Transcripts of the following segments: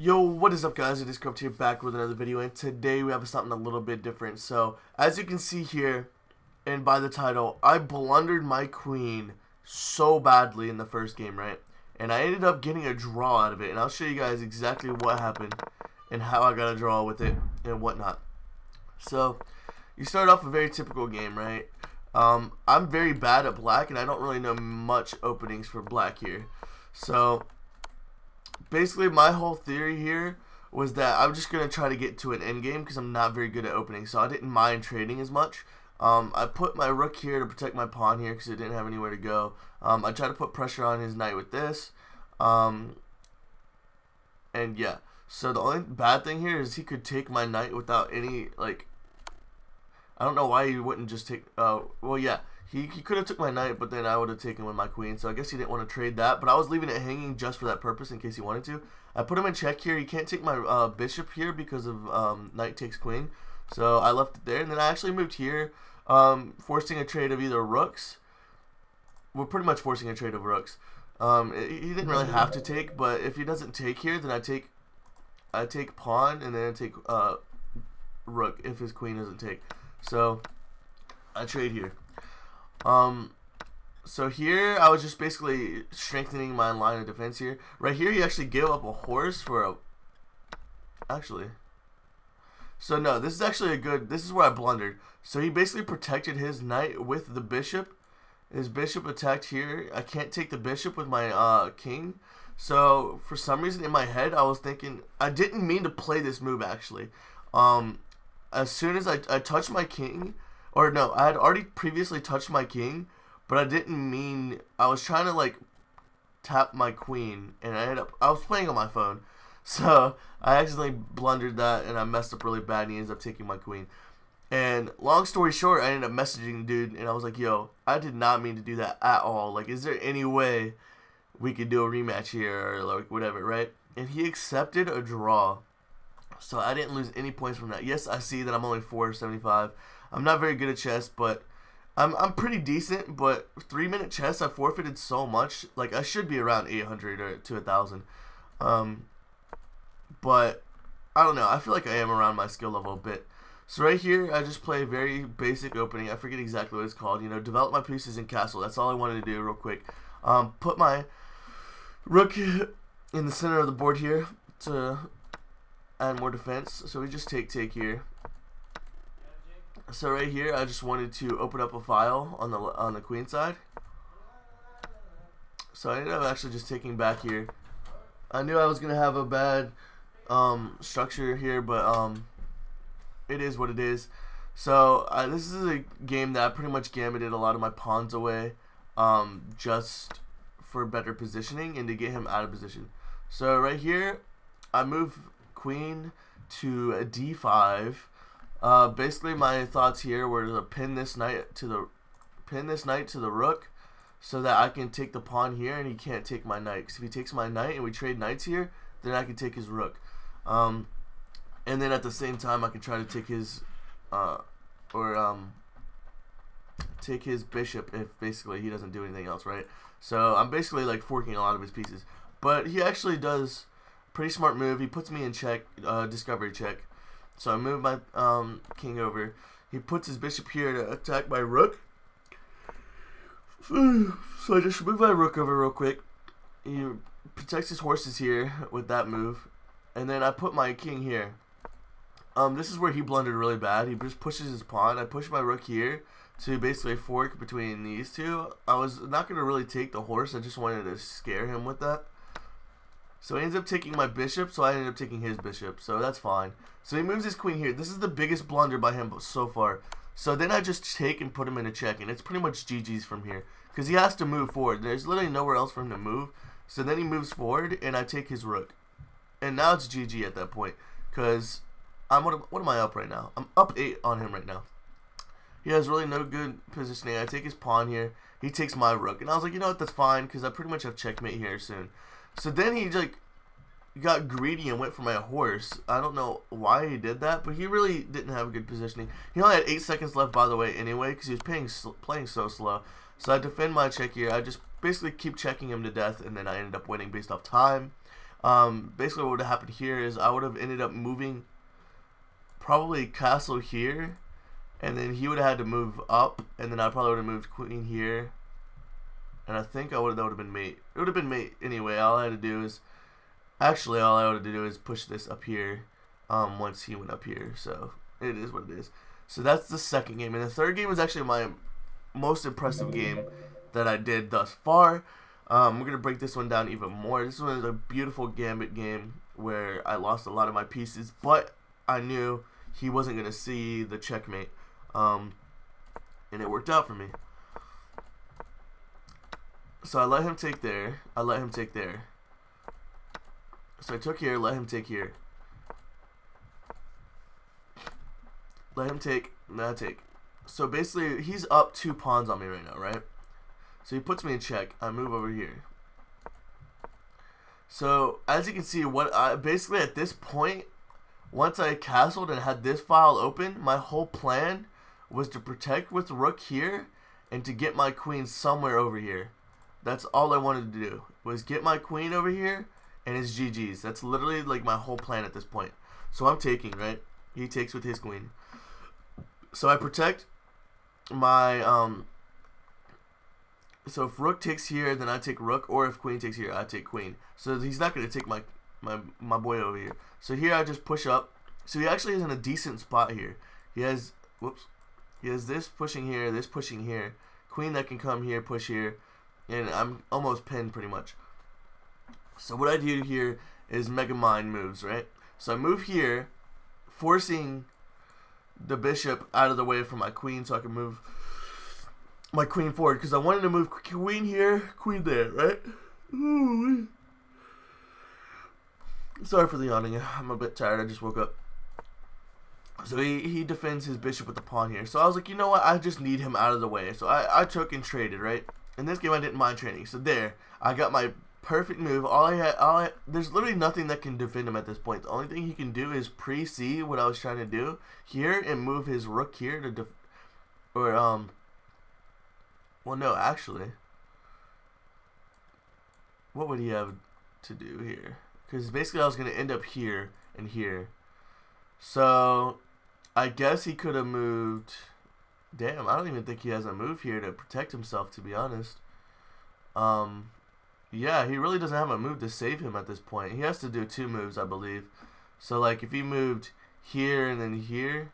Yo, what is up guys, it is xKuRupTx here back with another video, and today we have something a little bit different. So, as you can see here, and by the title, I blundered my queen so badly in the first game, right? And I ended up getting a draw out of it, and I'll show you guys exactly what happened, and how I got a draw with it, and whatnot. So, you start off a very typical game, right? I'm very bad at black, and I don't really know much openings for black here. So, basically, my whole theory here was that I'm just going to try to get to an end game because I'm not very good at opening, so I didn't mind trading as much. I put my rook here to protect my pawn here because it didn't have anywhere to go. I tried to put pressure on his knight with this. And yeah, so the only bad thing here is he could take my knight without any, like, I don't know why he wouldn't just take, well, yeah. He could have took my knight, but then I would have taken with my queen, so I guess he didn't want to trade that, but I was leaving it hanging just for that purpose in case he wanted to. I put him in check here. He can't take my bishop here because of knight takes queen, so I left it there, and then I actually moved here, forcing a trade of either rooks. We're pretty much forcing a trade of rooks. He didn't really have to take, but if he doesn't take here, then I take pawn, and then I take rook if his queen doesn't take. So I trade here. So here I was just basically strengthening my line of defense here. Right here he actually gave up a horse for a, so no, this is actually a good, this is where I blundered. So he basically protected his knight with the bishop. His bishop attacked here. I can't take the bishop with my king. So for some reason in my head I was thinking, I didn't mean to play this move actually. As soon as I touched my king, or no, I had already previously touched my king, but I didn't mean, I was trying to like tap my queen, and I was playing on my phone, so I accidentally blundered that, and I messed up really bad, and he ends up taking my queen. And long story short, I ended up messaging the dude, and I was like, yo, I did not mean to do that at all. Like, is there any way we could do a rematch here, or like whatever, right? And he accepted a draw, so I didn't lose any points from that. Yes, I see that I'm only 475. I'm not very good at chess, but I'm pretty decent. But 3-minute chess, I forfeited so much. Like, I should be around 800 or to 1,000. But I don't know. I feel like I am around my skill level a bit. So right here, I just play a very basic opening. I forget exactly what it's called. You know, develop my pieces in castle. That's all I wanted to do real quick. Put my rook in the center of the board here to add more defense. So we just take here. So right here, I just wanted to open up a file on the queen side. So I ended up actually just taking back here. I knew I was gonna have a bad structure here, but it is what it is. So this is a game that I pretty much gambited a lot of my pawns away, just for better positioning and to get him out of position. So right here, I move queen to a d5. Basically, my thoughts here were to pin this knight to the rook, so that I can take the pawn here and he can't take my knight. Because if he takes my knight and we trade knights here, then I can take his rook. And then at the same time, I can try to take his take his bishop if basically he doesn't do anything else, right? So I'm basically like forking a lot of his pieces. But he actually does a pretty smart move. He puts me in check, discovery check. So I move my king over. He puts his bishop here to attack my rook. So I just move my rook over real quick. He protects his horses here with that move. And then I put my king here. This is where he blundered really bad. He just pushes his pawn. I push my rook here to basically fork between these two. I was not going to really take the horse. I just wanted to scare him with that. So he ends up taking my bishop, so I ended up taking his bishop, so that's fine. So he moves his queen here. This is the biggest blunder by him so far. So then I just take and put him in a check, and it's pretty much GG's from here. Because he has to move forward. There's literally nowhere else for him to move. So then he moves forward, and I take his rook. And now it's GG at that point. Because, what am I up right now? I'm up 8 on him right now. He has really no good positioning. I take his pawn here. He takes my rook. And I was like, you know what, that's fine, because I pretty much have checkmate here soon. So then he like got greedy and went for my horse. I don't know why he did that, but he really didn't have good positioning. He only had 8 seconds left, by the way, anyway, because he was playing so slow. So I defend my check here. I just basically keep checking him to death, and then I ended up winning based off time. Basically what would have happened here is I would have ended up moving probably castle here, and then he would have had to move up, and then I probably would have moved queen here, and I think that would have been mate. It would have been mate anyway. All I had to do is push this up here once he went up here. So it is what it is. So that's the second game, and the third game was actually my most impressive game that I did thus far. We're gonna break this one down even more. This one is a beautiful Gambit game where I lost a lot of my pieces, but I knew he wasn't gonna see the checkmate, and it worked out for me. So I let him take there. I let him take there. So I took here, let him take here. Let him take, now take. So basically, he's up 2 pawns on me right now, right? So he puts me in check. I move over here. So as you can see, basically at this point, once I castled and had this file open, my whole plan was to protect with rook here and to get my queen somewhere over here. That's all I wanted to do, was get my queen over here, and it's GG's. That's literally like my whole plan at this point. So I'm taking, right? He takes with his queen. So I protect my, so if rook takes here, then I take rook, or if queen takes here, I take queen. So he's not going to take my boy over here. So here I just push up. So he actually is in a decent spot here. He has, whoops, he has this pushing here, this pushing here. Queen that can come here, push here. And I'm almost pinned pretty much. So what I do here is mega mind moves, right? So I move here, forcing the bishop out of the way from my queen so I can move my queen forward, because I wanted to move queen here, queen there, right? Ooh. Sorry for the yawning. I'm a bit tired. I just woke up. So he defends his bishop with the pawn here. So I was like, you know what? I just need him out of the way. So I took and traded, right? In this game, I didn't mind trading. So there, I got my perfect move. There's literally nothing that can defend him at this point. The only thing he can do is pre-see what I was trying to do here and move his rook here to well, no, actually, what would he have to do here? Because basically I was going to end up here and here. So I guess he could have moved. Damn, I don't even think he has a move here to protect himself, to be honest. Yeah, he really doesn't have a move to save him at this point. He has to do 2 moves, I believe. So, like, if he moved here and then here.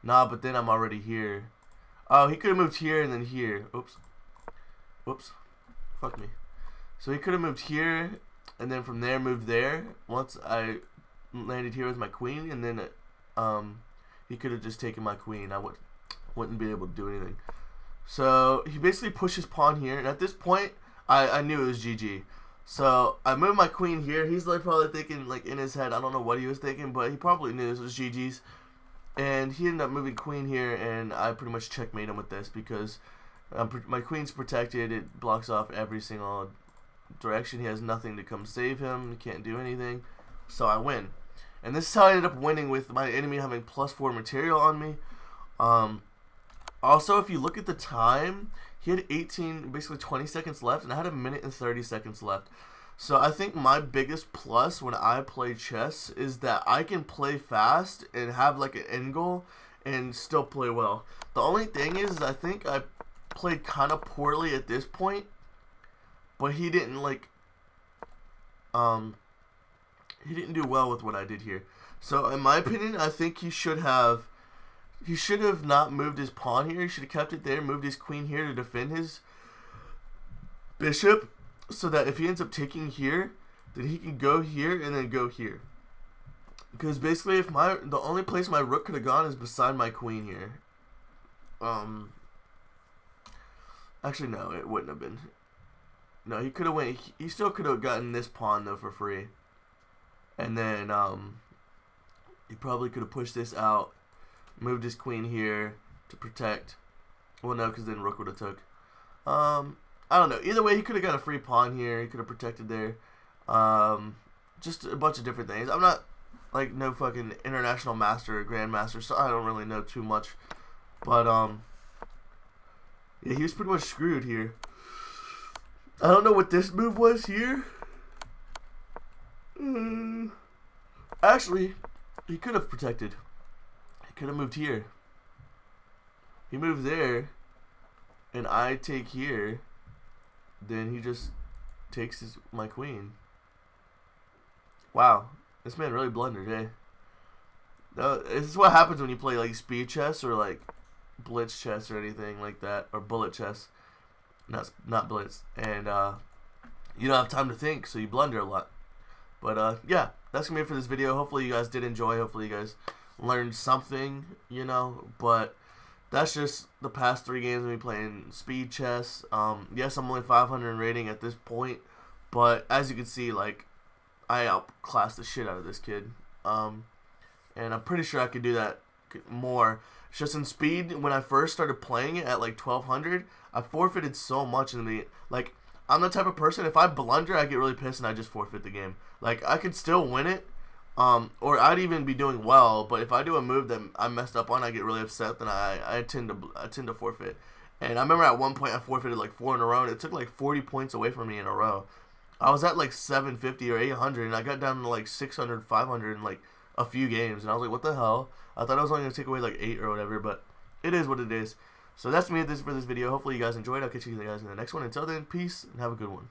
Nah, but then I'm already here. Oh, he could have moved here and then here. Oops. Whoops. Fuck me. So he could have moved here and then from there moved there once I landed here with my queen, and then he could have just taken my queen. I wouldn't be able to do anything. So he basically pushes pawn here, and at this point I knew it was GG. So I moved my queen here. He's like probably thinking, like, in his head, I don't know what he was thinking, but he probably knew this was GG's. And he ended up moving queen here, and I pretty much checkmate him with this because my queen's protected. It blocks off every single direction. He has nothing to come save him. He can't do anything. So I win. And this is how I ended up winning, with my enemy having +4 material on me. Also, if you look at the time, he had 20 seconds left, and I had 1 minute and 30 seconds left. So I think my biggest plus when I play chess is that I can play fast and have like an end goal and still play well. The only thing is I think I played kind of poorly at this point, but he didn't he didn't do well with what I did here. So in my opinion, I think he should have not moved his pawn here. He should have kept it there, moved his queen here to defend his bishop, so that if he ends up taking here, then he can go here and then go here. Because basically, if the only place my rook could have gone is beside my queen here. Actually, no, it wouldn't have been. No, he could have went. He still could have gotten this pawn though for free. And then he probably could have pushed this out, moved his queen here to protect. Well, no, because then rook would have took. I don't know. Either way, he could have got a free pawn here. He could have protected there. Just a bunch of different things. I'm not like no fucking international master or grandmaster, so I don't really know too much. But yeah, he was pretty much screwed here. I don't know what this move was here. Actually, he could have protected. He could have moved here. He moved there, and I take here. Then he just takes my queen. Wow, this man really blundered, eh? This is what happens when you play like speed chess or like blitz chess or anything like that, or bullet chess. Not blitz, and you don't have time to think, so you blunder a lot. But yeah, that's gonna be it for this video. Hopefully you guys did enjoy. Hopefully you guys learned something, you know. But that's just the past 3 games of me playing speed chess. Yes, I'm only 500 in rating at this point, but as you can see, like, I outclassed the shit out of this kid. And I'm pretty sure I could do that more. It's just in speed, when I first started playing it at like 1200, I forfeited so much in the, like, I'm the type of person, if I blunder, I get really pissed and I just forfeit the game. Like, I could still win it, or I'd even be doing well, but if I do a move that I messed up on, I get really upset, then I tend to forfeit. And I remember at one point I forfeited like 4 in a row, and it took like 40 points away from me in a row. I was at like 750 or 800, and I got down to like 600, 500 in like a few games, and I was like, what the hell? I thought I was only going to take away like 8 or whatever, but it is what it is. So that's me for this video. Hopefully you guys enjoyed. I'll catch you guys in the next one. Until then, peace, and have a good one.